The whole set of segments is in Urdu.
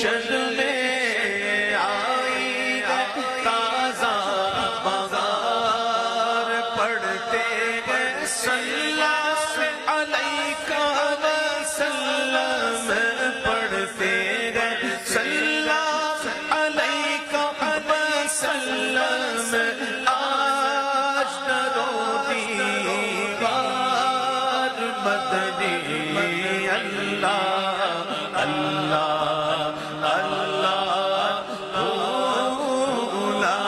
گلشن میں آئی ہے تازہ بہار، پڑھتے ہیں صلی علیک وسلم، پڑھتے ہیں صلی علیک وسلم، آج درو دیوار مدنی، اللہ اللہ اللہ لا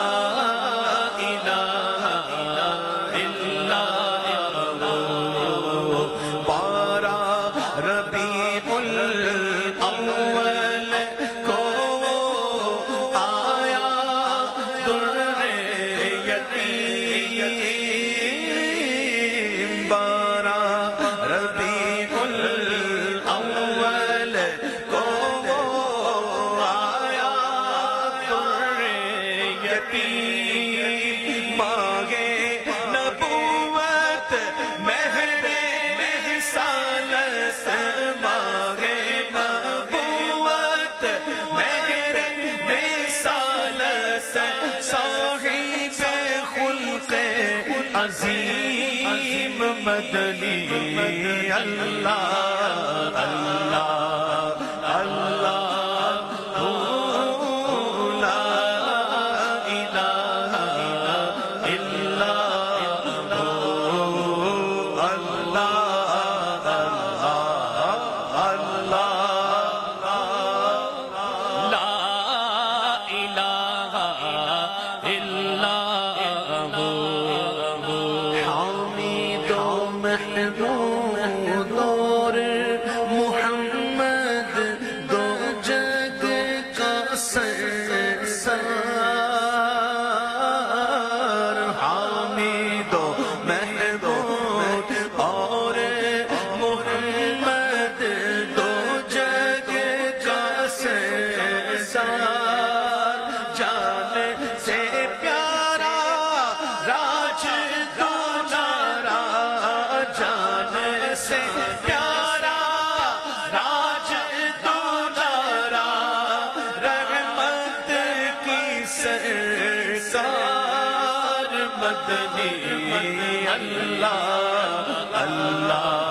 الہ الا اللہ۔ بارہ ربیع الاول کو آیا در یتیم، بارہ ربیع الاول کو آیا در یتیم، مانگے نبوت مہر رسالت، مانگے نبوت مہر رسالت، صاحب خلق عظیم مدنی، اللہ اللہ اللہ لا الہ الا اللہ، لا الہ الا حامد و محمود اور محمد، دو جگ کا سرسار، حامد و محمود اور محمد، دو جگ کا سرسار، جان سے پیارا راج دلارا، جان سے پیارا راج دلارا، رحمت کی سرکار مدنی، اللہ اللہ